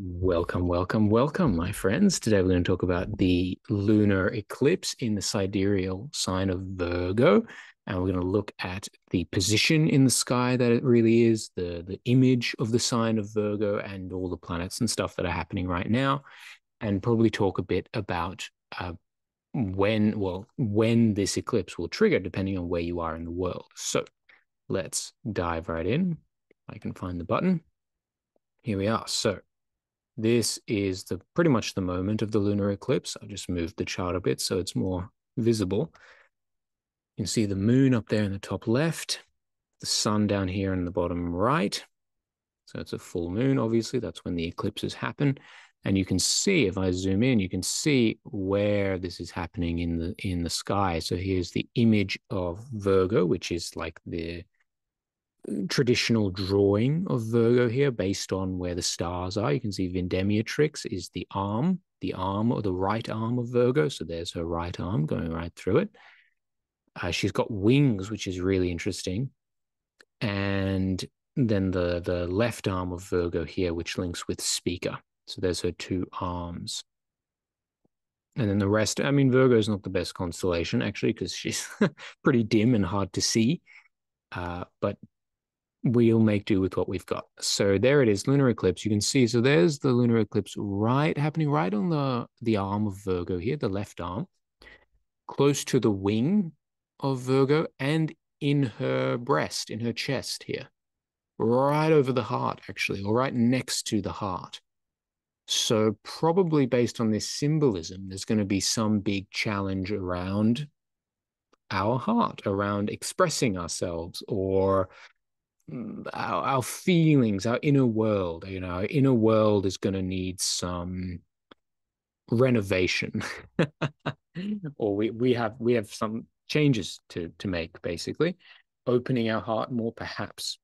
Welcome, welcome, welcome, my friends. Today we're going to talk about the lunar eclipse in the sidereal sign of Virgo. And we're going to look at the position in the sky that it really is, the image of the sign of Virgo, and all the planets and stuff that are happening right now. And probably talk a bit about when this eclipse will trigger, depending on where you are in the world. So let's dive right in. I can find the button. Here we are. So this is pretty much the moment of the lunar eclipse. I just moved the chart a bit so it's more visible. You can see the moon up there in the top left, the sun down here in the bottom right. So it's a full moon, obviously. That's when the eclipses happen. And you can see, if I zoom in, you can see where this is happening in the sky. So here's the image of Virgo, which is like the traditional drawing of Virgo here based on where the stars are. You can see Vindemiatrix is the arm or the right arm of Virgo. So there's her right arm going right through it. She's got wings, which is really interesting. And then the left arm of Virgo here, which links with Speaker. So there's her two arms. And then the rest, I mean, Virgo is not the best constellation, actually, because she's pretty dim and hard to see. But we'll make do with what we've got. So there it is, lunar eclipse. You can see, so there's the lunar eclipse happening right on the arm of Virgo here, the left arm, close to the wing of Virgo and in her breast, in her chest here, right over the heart, actually, or right next to the heart. So probably based on this symbolism, there's going to be some big challenge around our heart, around expressing ourselves or our feelings, our inner world. Our inner world is going to need some renovation, or we have some changes to make, basically, opening our heart more, perhaps,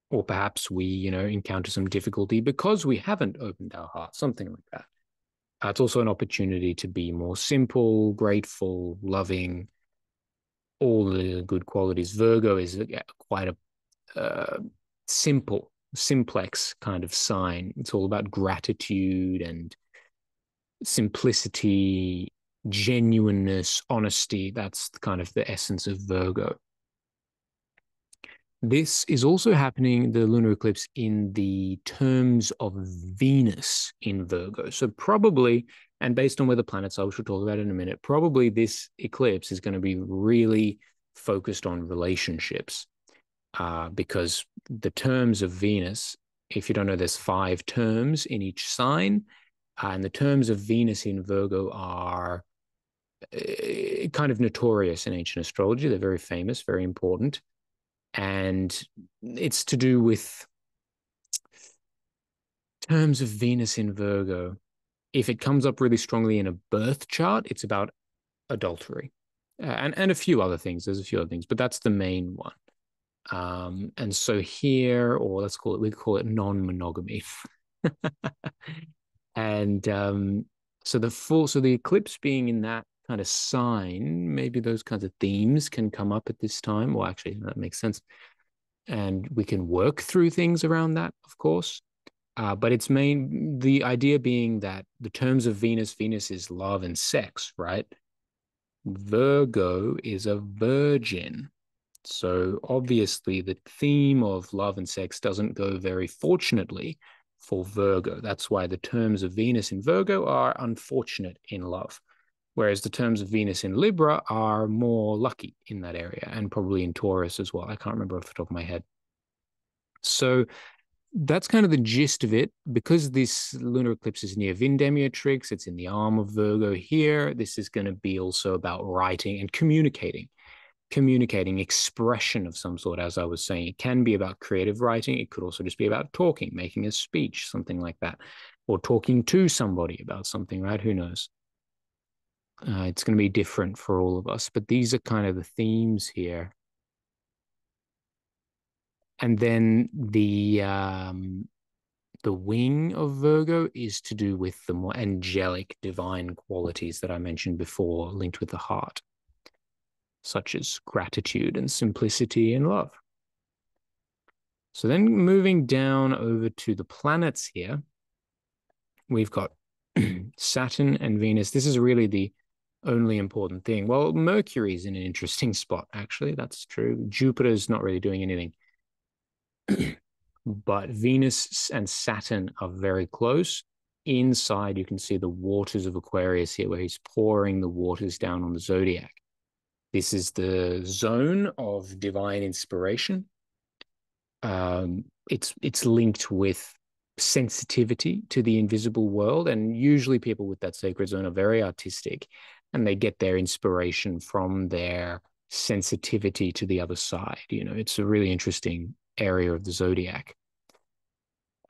or perhaps we encounter some difficulty because we haven't opened our heart, something like that. It's also an opportunity to be more simple, grateful, loving, all the good qualities. Virgo is quite a simplex kind of sign. It's all about gratitude and simplicity, genuineness, honesty. That's kind of the essence of Virgo. This is also happening, the lunar eclipse, in the terms of Venus in Virgo. So probably, and based on where the planets are, which we'll talk about in a minute, probably this eclipse is going to be really focused on relationships. Because the terms of Venus, if you don't know, there's 5 terms in each sign, and the terms of Venus in Virgo are kind of notorious in ancient astrology. They're very famous, very important, and it's to do with terms of Venus in Virgo. If it comes up really strongly in a birth chart, it's about adultery, and a few other things. There's a few other things, but that's the main one. And so here, or we call it non-monogamy. And so the eclipse being in that kind of sign, maybe those kinds of themes can come up at this time. Well, actually, that makes sense. And we can work through things around that, of course. But the idea being that the terms of Venus is love and sex, right? Virgo is a virgin. So obviously the theme of love and sex doesn't go very fortunately for Virgo. That's why the terms of Venus in Virgo are unfortunate in love, whereas the terms of Venus in Libra are more lucky in that area, and probably in Taurus as well. I can't remember off the top of my head. So that's kind of the gist of it. Because this lunar eclipse is near Vindemiatrix, it's in the arm of Virgo here. This is going to be also about writing and communicating expression of some sort. As I was saying, it can be about creative writing. It could also just be about talking, making a speech, something like that, or talking to somebody about something, right? Who knows? It's going to be different for all of us, but these are kind of the themes here. And then the wing of Virgo is to do with the more angelic, divine qualities that I mentioned before, linked with the heart, such as gratitude and simplicity and love. So then moving down over to the planets here, we've got Saturn and Venus. This is really the only important thing. Well, Mercury's in an interesting spot, actually. That's true. Jupiter's not really doing anything. But Venus and Saturn are very close. Inside, you can see the waters of Aquarius here, where he's pouring the waters down on the zodiac. This is the zone of divine inspiration. It's linked with sensitivity to the invisible world, and usually people with that sacred zone are very artistic, and they get their inspiration from their sensitivity to the other side. It's a really interesting area of the zodiac.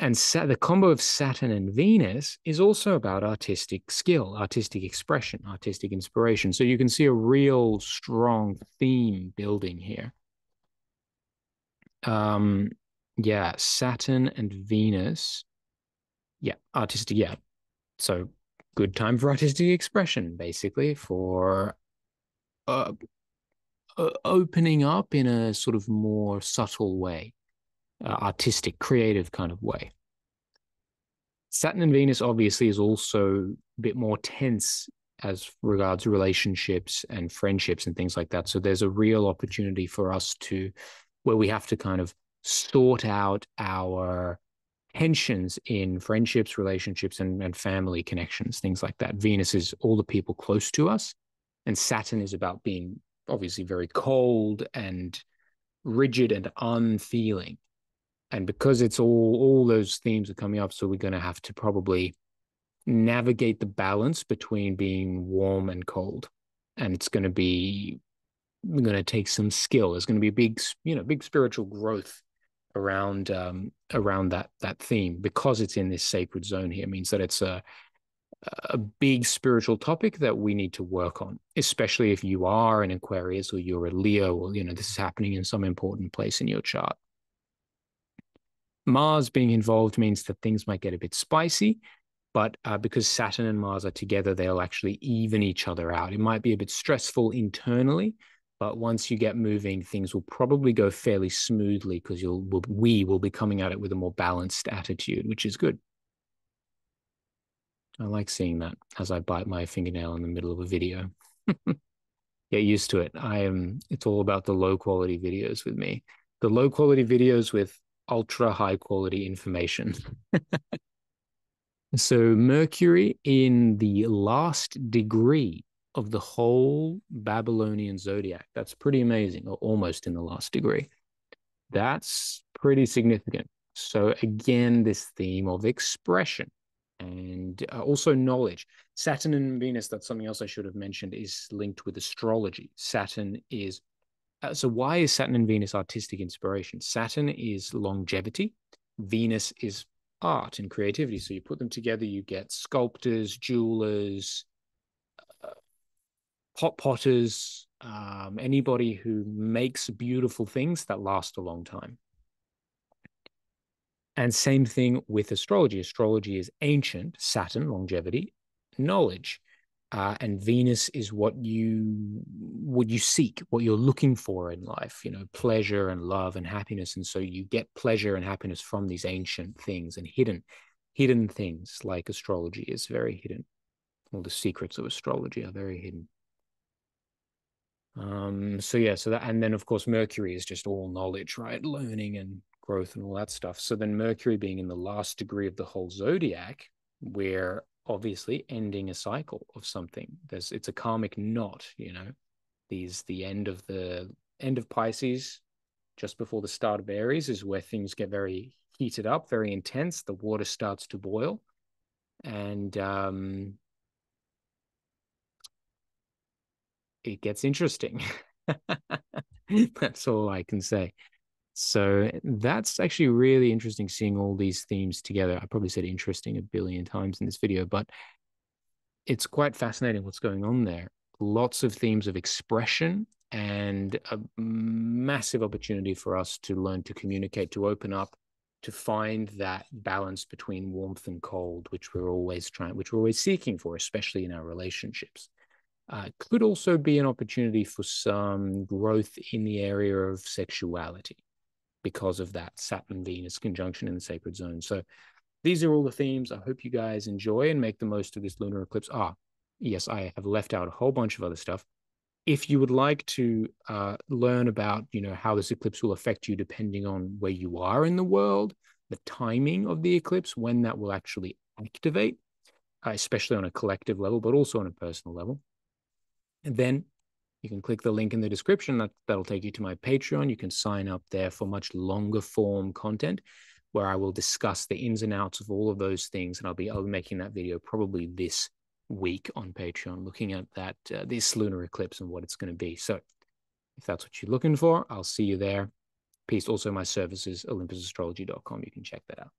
And the combo of Saturn and Venus is also about artistic skill, artistic expression, artistic inspiration. So you can see a real strong theme building here. Yeah, Saturn and Venus. Yeah, artistic. Yeah. So good time for artistic expression, basically, for opening up in a sort of more subtle way, artistic, creative kind of way. Saturn and Venus obviously is also a bit more tense as regards relationships and friendships and things like that. So there's a real opportunity for us where we have to kind of sort out our tensions in friendships, relationships, and family connections, things like that. Venus is all the people close to us, and Saturn is about being obviously very cold and rigid and unfeeling. And because it's all those themes are coming up, so we're going to have to probably navigate the balance between being warm and cold. And we're going to take some skill. There's going to be big spiritual growth around that theme, because it's in this sacred zone here. It means that it's a big spiritual topic that we need to work on, especially if you are an Aquarius or you're a Leo, or this is happening in some important place in your chart. Mars being involved means that things might get a bit spicy, but because Saturn and Mars are together, they'll actually even each other out. It might be a bit stressful internally, but once you get moving, things will probably go fairly smoothly, because we will be coming at it with a more balanced attitude, which is good. I like seeing that as I bite my fingernail in the middle of a video. Get used to it. It's all about the low quality videos with me. The low quality videos with ultra high quality information. So Mercury in the last degree of the whole Babylonian zodiac. That's pretty amazing, or almost in the last degree. That's pretty significant. So again, this theme of expression and also knowledge. Saturn and Venus, that's something else I should have mentioned, is linked with astrology. Saturn is so why is Saturn and Venus artistic inspiration? Saturn is longevity. Venus is art and creativity. So you put them together, you get sculptors, jewelers, potters, anybody who makes beautiful things that last a long time. And same thing with astrology. Astrology is ancient, Saturn, longevity, knowledge. And Venus is what you seek, what you're looking for in life, pleasure and love and happiness. And so you get pleasure and happiness from these ancient things and hidden things, like astrology is very hidden. All the secrets of astrology are very hidden. So that, and then of course Mercury is just all knowledge, right? Learning and growth and all that stuff. So then Mercury being in the last degree of the whole zodiac, we're obviously ending a cycle of something. It's a karmic knot, the end of Pisces, just before the start of Aries, is where things get very heated up, very intense. The water starts to boil, and it gets interesting. That's all I can say. So that's actually really interesting, seeing all these themes together. I probably said interesting a billion times in this video, but it's quite fascinating what's going on there. Lots of themes of expression and a massive opportunity for us to learn to communicate, to open up, to find that balance between warmth and cold, which we're always seeking for, especially in our relationships. Could also be an opportunity for some growth in the area of sexuality, because of that Saturn-Venus conjunction in the sacred zone. So these are all the themes. I hope you guys enjoy and make the most of this lunar eclipse. Yes, I have left out a whole bunch of other stuff. If you would like to learn about, how this eclipse will affect you depending on where you are in the world, the timing of the eclipse, when that will actually activate, especially on a collective level, but also on a personal level, and then you can click the link in the description. That'll take you to my Patreon. You can sign up there for much longer form content where I will discuss the ins and outs of all of those things. And I'll be making that video probably this week on Patreon, looking at that this lunar eclipse and what it's going to be. So if that's what you're looking for, I'll see you there. Peace. Also, my services, olympusastrology.com. You can check that out.